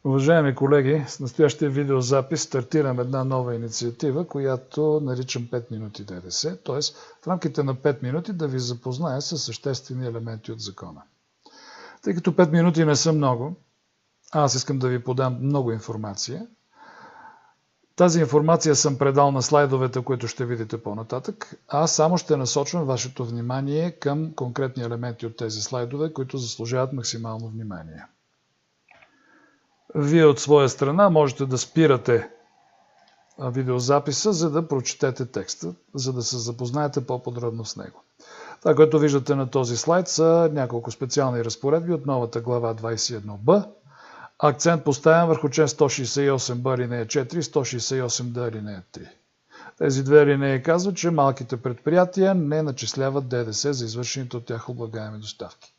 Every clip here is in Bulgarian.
Уважаеми колеги, с настоящия видеозапис стартирам една нова инициатива, която наричам 5 минути ДДС, т.е. в рамките на 5 минути да ви запозная с съществени елементи от закона. Тъй като 5 минути не са много, аз искам да ви подам много информация. Тази информация съм предал на слайдовете, които ще видите по-нататък. Аз само ще насочвам вашето внимание към конкретни елементи от тези слайдове, които заслужават максимално внимание. Вие от своя страна можете да спирате видеозаписа, за да прочетете текста, за да се запознаете по-подробно с него. Това, което виждате на този слайд, са няколко специални разпоредби от новата глава 21б. Акцент поставям върху член 168б алинея 4 и 168д алинея 3. Тези две алинеи казват, че малките предприятия не начисляват ДДС за извършените от тях облагаеми доставки.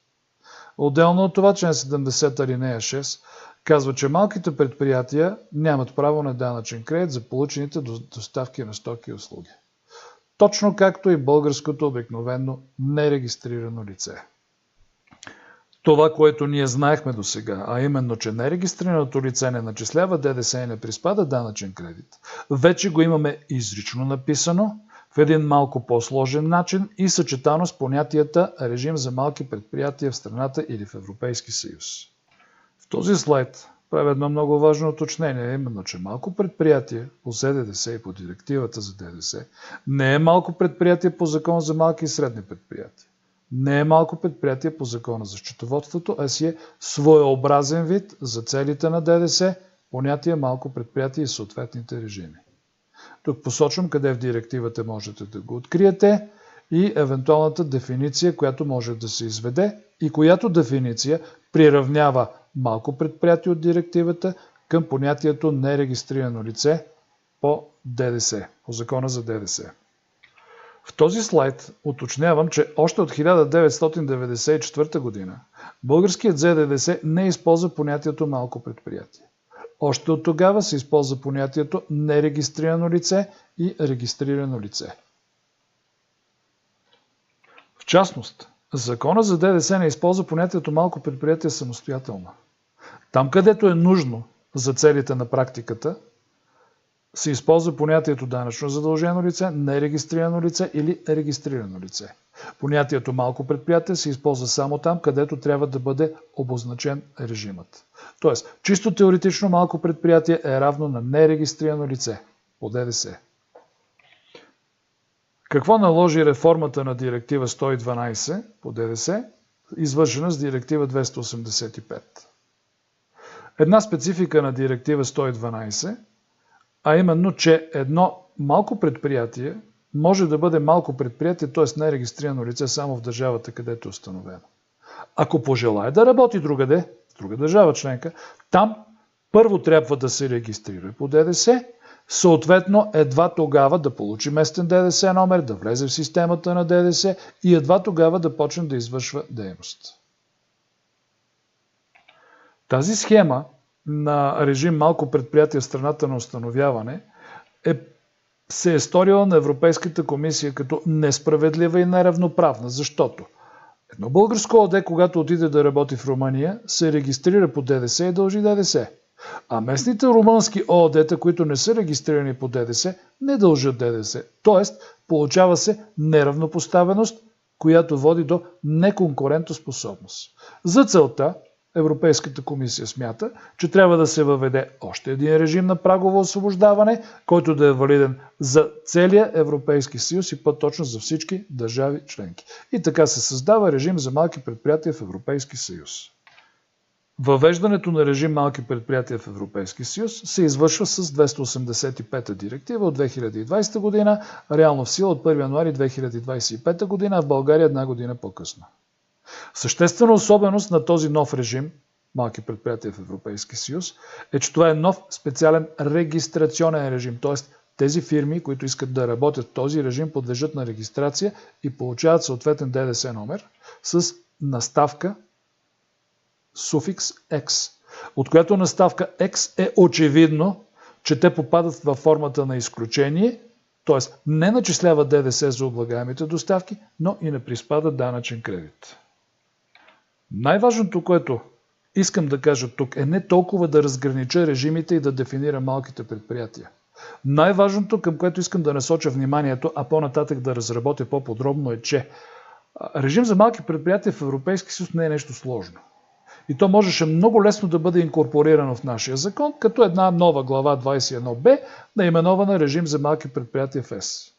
Отделно от това, член 70 алинея 6 казва, че малките предприятия нямат право на данъчен кредит за получените доставки на стоки и услуги. Точно както и българското обикновено нерегистрирано лице. Това, което ние знаехме до сега, а именно, че нерегистрираното лице не начислява ДДС и не приспада данъчен кредит, вече го имаме изрично написано в един малко по-сложен начин и съчетано с понятията режим за малки предприятия в страната или в Европейски съюз. В този слайд правя едно много важно уточнение, именно, че малко предприятие по ЗДДС и по директивата за ДДС не е малко предприятие по закон за малки и средни предприятия. Не е малко предприятие по закона за счетоводството, а си е своеобразен вид за целите на ДДС, понятие малко предприятие и съответните режими. Тук посочвам къде в директивата можете да го откриете и евентуалната дефиниция, която може да се изведе и която дефиниция приравнява малко предприятие от директивата към понятието нерегистрирано лице по ДДС, по закона за ДДС. В този слайд уточнявам, че още от 1994 година българският ЗДДС не използва понятието малко предприятие. Още от тогава се използва понятието нерегистрирано лице и регистрирано лице. В частност, закона за ДДС не използва понятието малко предприятие самостоятелно. Там, където е нужно за целите на практиката, се използва понятието данъчно задължено лице, нерегистрирано лице или регистрирано лице. Понятието малко предприятие се използва само там, където трябва да бъде обозначен режимът. Тоест, чисто теоретично малко предприятие е равно на нерегистрирано лице по ДДС. Какво наложи реформата на директива 112 по ДДС, извършена с директива 285? Една специфика на директива 112, а именно, че едно малко предприятие може да бъде малко предприятие, т.е. нерегистрирано лице само в държавата, където е установено. Ако пожелае да работи другаде, в друга държава членка, там първо трябва да се регистрира по ДДС, съответно едва тогава да получи местен ДДС номер, да влезе в системата на ДДС и едва тогава да почне да извършва дейност. Тази схема на режим малко предприятие в страната на установяване се е сторила на Европейската комисия като несправедлива и неравноправна, защото едно българско ОД, когато отиде да работи в Румъния, се регистрира по ДДС и дължи ДДС. А местните румънски ООД-та, които не са регистрирани по ДДС, не дължат ДДС. Тоест, получава се неравнопоставеност, която води до неконкурентоспособност. За целта Европейската комисия смята, че трябва да се въведе още един режим на прагово освобождаване, който да е валиден за целия Европейски съюз и по-точно за всички държави членки. И така се създава режим за малки предприятия в Европейски съюз. Въвеждането на режим малки предприятия в Европейски съюз се извършва с 285-та директива от 2020 година, реално в сила от 1 януари 2025 година, а в България една година по-късно. Съществена особеност на този нов режим, малки предприятия в Европейски съюз, е, че това е нов специален регистрационен режим, т.е. тези фирми, които искат да работят в този режим, подлежат на регистрация и получават съответен ДДС номер с наставка суфикс X, от която наставка X е очевидно, че те попадат във формата на изключение, т.е. не начисляват ДДС за облагаемите доставки, но и не приспадат данъчен кредит. Най-важното, което искам да кажа тук, е не толкова да разгранича режимите и да дефинира малките предприятия. Най-важното, към което искам да насоча вниманието, а по-нататък да разработя по-подробно, е, че режим за малки предприятия в Европейски съюз не е нещо сложно. И то можеше много лесно да бъде инкорпорирано в нашия закон, като една нова глава 21б, наименована режим за малки предприятия в ЕС.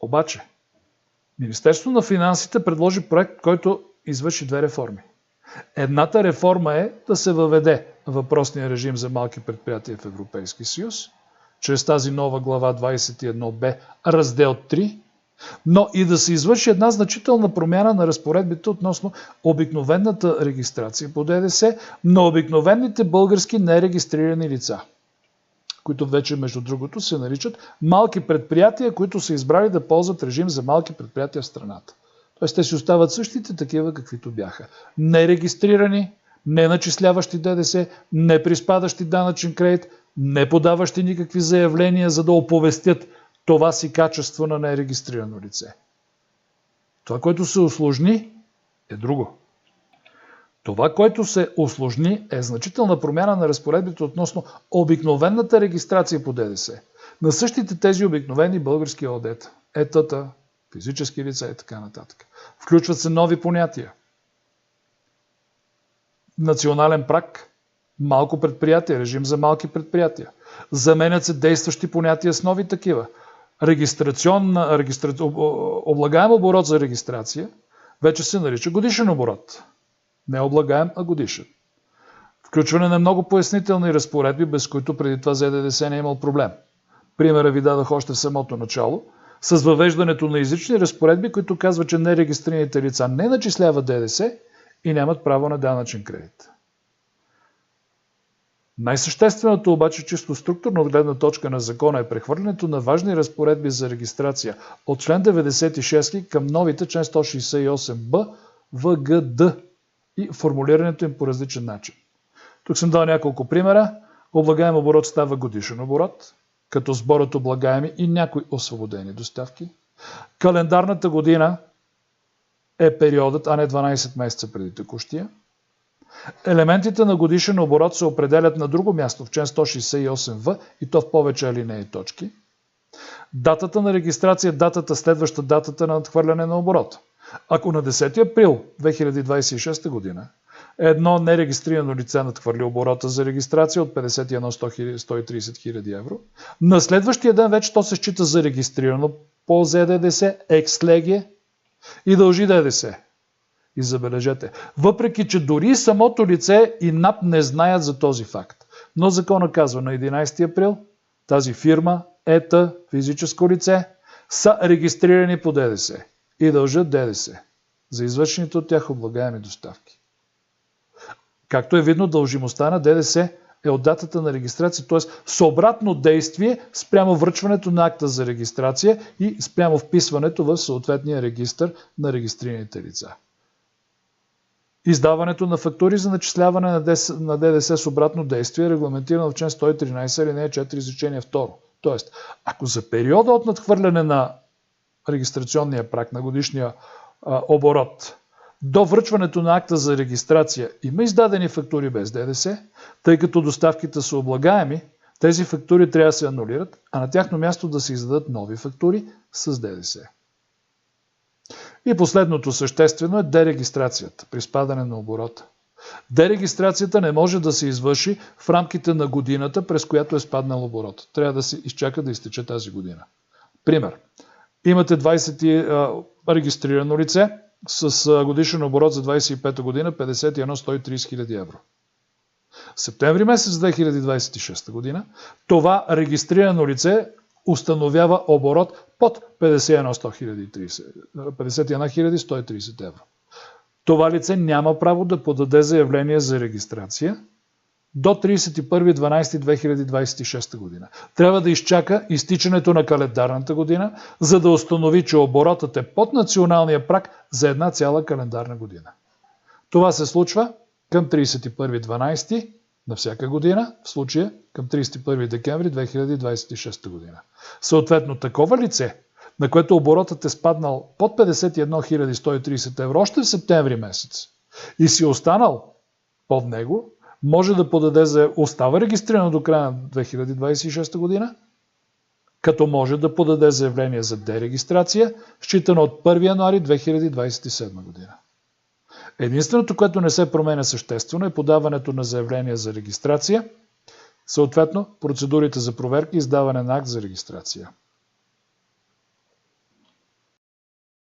Обаче, Министерството на финансите предложи проект, който извърши две реформи. Едната реформа е да се въведе въпросния режим за малки предприятия в Европейски съюз, чрез тази нова глава 21б, раздел 3, но и да се извърши една значителна промяна на разпоредбите относно обикновената регистрация по ДДС на обикновените български нерегистрирани лица, които вече, между другото, се наричат малки предприятия, които са избрали да ползват режим за малки предприятия в страната. Тоест, те си остават същите такива, каквито бяха. Нерегистрирани, не начисляващи ДДС, не приспадащи данъчен кредит, не подаващи никакви заявления, за да оповестят това си качество на нерегистрирано лице. Това, което се усложни, е друго. Това, което се усложни, е значителна промяна на разпоредбите относно обикновената регистрация по ДДС на същите тези обикновени български ОД-та, ЕТ-та, физически лица и така нататък. Включват се нови понятия. Национален праг, малко предприятие, режим за малки предприятия. Заменят се действащи понятия с нови такива. Облагаем оборот за регистрация вече се нарича годишен оборот. Не облагаем, а годишен. Включване на много пояснителни разпоредби, без които преди това ЗДДС не е имал проблем. Примера ви дадох още в самото начало, с въвеждането на изрични разпоредби, които казват, че нерегистрираните лица не начисляват ДДС и нямат право на данъчен кредит. Най-същественото обаче, чисто структурно от гледна точка на закона, е прехвърлянето на важни разпоредби за регистрация от член 96 към новите член 168б, ВГД и формулирането им по различен начин. Тук съм дал няколко примера. Облагаем оборот става годишен оборот, като сборът облагаеми и някои освободени доставки. Календарната година е периодът, а не 12 месеца преди текущия. Елементите на годишен оборот се определят на друго място в член 168в и то в повече алинеи и точки. Датата на регистрация е датата следваща датата на надхвърляне на оборот. Ако на 10 април 2026 година едно нерегистрирано лице надхвърли оборота за регистрация от 51 130 хиляди евро, на следващия ден вече то се счита за регистрирано по ЗДДС, екс-леге и дължи ДДС. И забележете, въпреки че дори самото лице и НАП не знаят за този факт. Но закона казва, на 11 април тази фирма, ЕТА, физическо лице, са регистрирани по ДДС и дължат ДДС за извършените от тях облагаеми доставки. Както е видно, дължимостта на ДДС е от датата на регистрация, т.е. с обратно действие спрямо връчването на акта за регистрация и спрямо вписването в съответния регистър на регистрираните лица. Издаването на фактури за начисляване на ДДС с обратно действие е регламентирано в член 113, алинея 4, изречение 2. Тоест, ако за периода от надхвърляне на регистрационния праг на годишния оборот до връчването на акта за регистрация има издадени фактури без ДДС, тъй като доставките са облагаеми, тези фактури трябва да се анулират, а на тяхно място да се издадат нови фактури с ДДС. И последното съществено е дерегистрацията, при спадане на оборота. Дерегистрацията не може да се извърши в рамките на годината, през която е спаднал оборот. Трябва да се изчака да изтече тази година. Пример. Имате 20 регистрирано лице с годишен оборот за 25 година 51 130 хиляди евро. Септември месец 2026 година това регистрирано лице установява оборот под 51 130 евро. Това лице няма право да подаде заявление за регистрация до 31.12.2026 година. Трябва да изчака изтичането на календарната година, за да установи, че оборотът е под националния праг за една цяла календарна година. Това се случва към 31.12. на всяка година, в случая към 31 декември 2026 година. Съответно, такова лице, на което оборотът е спаднал под 51 130 евро още в септември месец и си останал под него, остава регистрирано до края на 2026 година, като може да подаде заявление за дерегистрация, считано от 1 януари 2027 година. Единственото, което не се променя съществено, е подаването на заявление за регистрация, съответно процедурите за проверка и издаване на акт за регистрация.